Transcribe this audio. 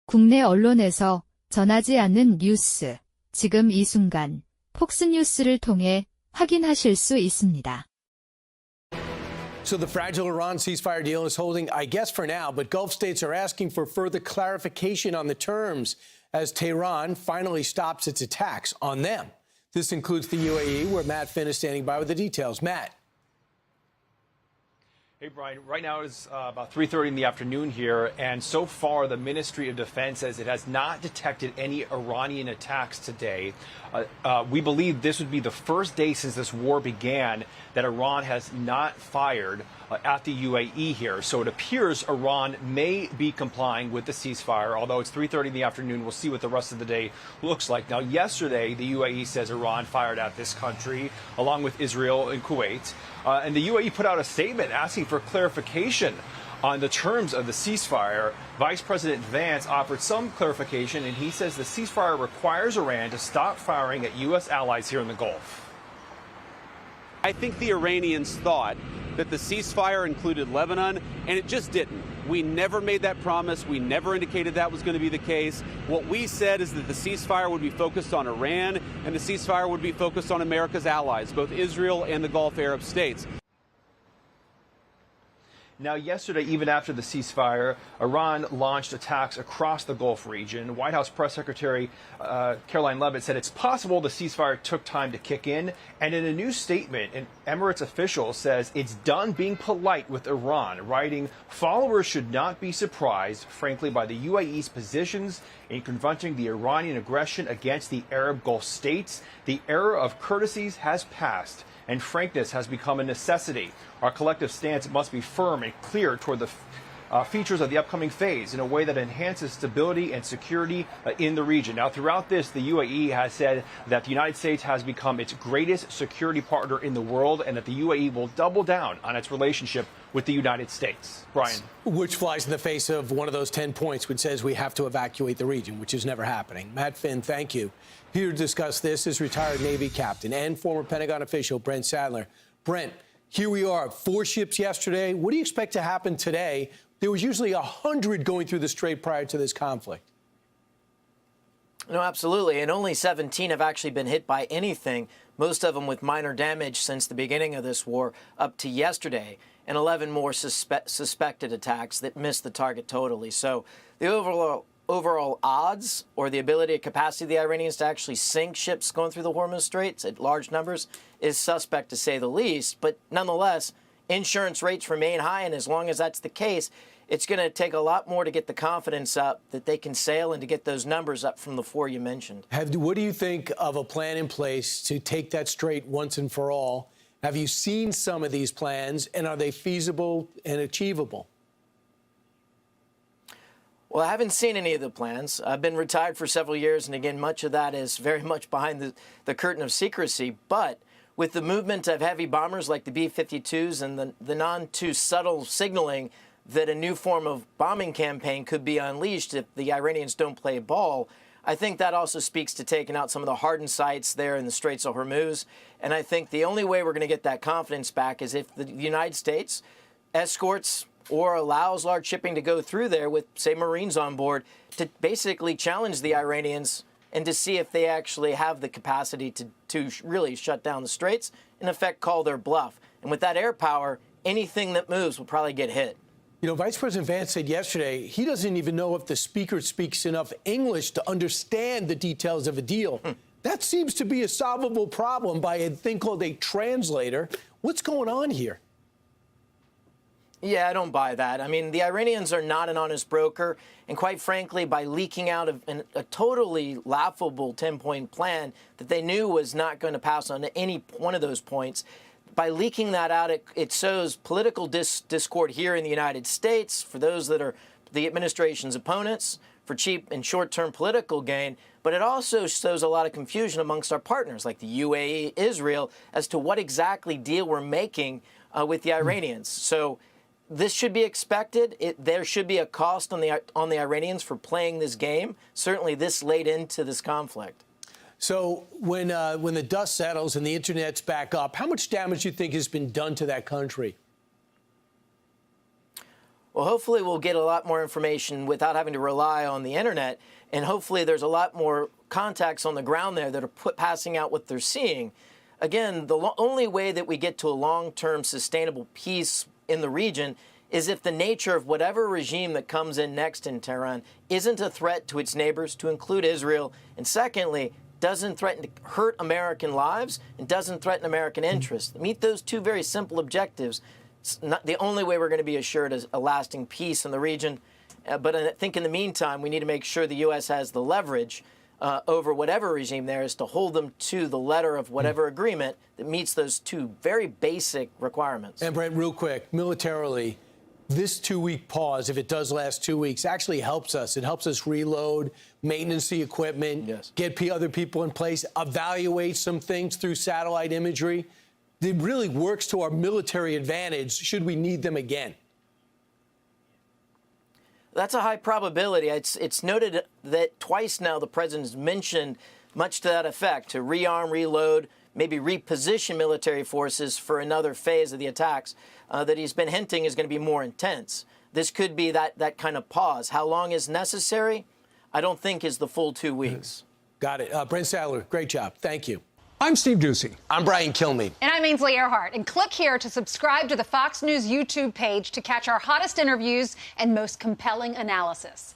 국내 언론에서 전하지 않는 뉴스, 지금 이 순간 폭스뉴스를 통해 확인하실 수 있습니다. So the fragile Iran ceasefire deal is holding, I guess, for now, but Gulf states are asking for further clarification on the terms as Tehran finally stops its attacks on them. This includes the UAE, where Matt Finn is standing by with the details. Matt. Hey, Brian. Right now it's about 3:30 in the afternoon here, and so far the Ministry of Defense says it has not detected any Iranian attacks today. We believe this would be the first day since this war began that Iran has not fired at the UAE here. So it appears Iran may be complying with the ceasefire, although it's 3:30 in the afternoon. We'll see what the rest of the day looks like. Now, yesterday, the UAE says Iran fired at this country, along with Israel and Kuwait. And the UAE put out a statement asking for clarification on the terms of the ceasefire. Vice President Vance offered some clarification, and he says the ceasefire requires Iran to stop firing at U.S. allies here in the Gulf. I think the Iranians thought that the ceasefire included Lebanon, and it just didn't. We never made that promise. We never indicated that was going to be the case. What we said is that the ceasefire would be focused on Iran, and the ceasefire would be focused on America's allies, both Israel and the Gulf Arab states. Now, yesterday, even after the ceasefire, Iran launched attacks across the Gulf region. White House Press Secretary Caroline Leavitt said it's possible the ceasefire took time to kick in. And in a new statement, an Emirates official says it's done being polite with Iran, writing, followers should not be surprised, frankly, by the UAE's positions in confronting the Iranian aggression against the Arab Gulf states. The era of courtesies has passed, and frankness has become a necessity. Our collective stance must be firm and clear toward the features of the upcoming phase in a way that enhances stability and security in the region. Now, throughout this, the UAE has said that the United States has become its greatest security partner in the world, and that the UAE will double down on its relationship with the United States. Brian. Which flies in the face of one of those 10 points which says we have to evacuate the region, which is never happening. Matt Finn, thank you. Here to discuss this is retired Navy captain and former Pentagon official Brent Sadler. Brent, here we are, 4 ships yesterday. What do you expect to happen today? There was usually 100 going through the strait prior to this conflict. No, absolutely. And only 17 have actually been hit by anything, most of them with minor damage since the beginning of this war up to yesterday, and 11 more suspected attacks that missed the target totally. So the overall odds or the ability and capacity of the Iranians to actually sink ships going through the Hormuz Straits at large numbers is suspect, to say the least. But nonetheless, insurance rates remain high, and as long as that's the case, it's going to take a lot more to get the confidence up that they can sail and to get those numbers up from the 4 you mentioned. What do you think of a plan in place to take that strait once and for all? Have you seen some of these plans, and are they feasible and achievable? Well, I haven't seen any of the plans. I've been retired for several years, and again, much of that is very much behind the curtain of secrecy. But with the movement of heavy bombers like the B-52s and the non-too subtle signaling that a new form of bombing campaign could be unleashed if the Iranians don't play ball, I think that also speaks to taking out some of the hardened sites there in the Straits of Hormuz. And I think the only way we're going to get that confidence back is if the United States escorts or allows large shipping to go through there with, say, Marines on board to basically challenge the Iranians and to see if they actually have the capacity to really shut down the straits, in effect call their bluff. And with that air power, anything that moves will probably get hit. You know, Vice President Vance said yesterday he doesn't even know if the speaker speaks enough English to understand the details of a deal. That seems to be a solvable problem by a thing called a translator. What's going on here? Yeah, I don't buy that. I mean, the Iranians are not an honest broker. And quite frankly, by leaking out a totally laughable 10-point plan that they knew was not going to pass on any one of those points, by leaking that out, it sows political discord here in the United States for those that are the administration's opponents for cheap and short-term political gain. But it also sows a lot of confusion amongst our partners like the UAE, Israel, as to what exactly deal we're making with the Iranians. So this should be expected. There should be a cost on the Iranians for playing this game, certainly this late into this conflict. So when the dust settles and the internet's back up, how much damage do you think has been done to that country? Well, hopefully we'll get a lot more information without having to rely on the internet, and hopefully there's a lot more contacts on the ground there that are passing out what they're seeing. Again, the only way that we get to a long-term sustainable peace in the region is if the nature of whatever regime that comes in next in Tehran isn't a threat to its neighbors, to include Israel, and secondly, doesn't threaten to hurt American lives and doesn't threaten American interests. Meet those two very simple objectives. It's not the only way we're going to be assured of a lasting peace in the region. But I think in the meantime, we need to make sure the U.S. has the leverage over whatever regime there is to hold them to the letter of whatever agreement that meets those two very basic requirements. And Brent, real quick, militarily, this 2-week pause, if it does last 2 weeks, actually helps us. It helps us reload, maintenance the equipment, yes, get other people in place, evaluate some things through satellite imagery. It really works to our military advantage should we need them again. That's a high probability. It's noted that twice now the president's mentioned much to that effect, to rearm, reload, maybe reposition military forces for another phase of the attacks that he's been hinting is going to be more intense. This could be that kind of pause. How long is necessary? I don't think is the full 2 weeks. Got it. Brent Sadler, great job. Thank you. I'm Steve Doocy. I'm Brian Kilmeade. And I'm Ainsley Earhart. And click here to subscribe to the Fox News YouTube page to catch our hottest interviews and most compelling analysis.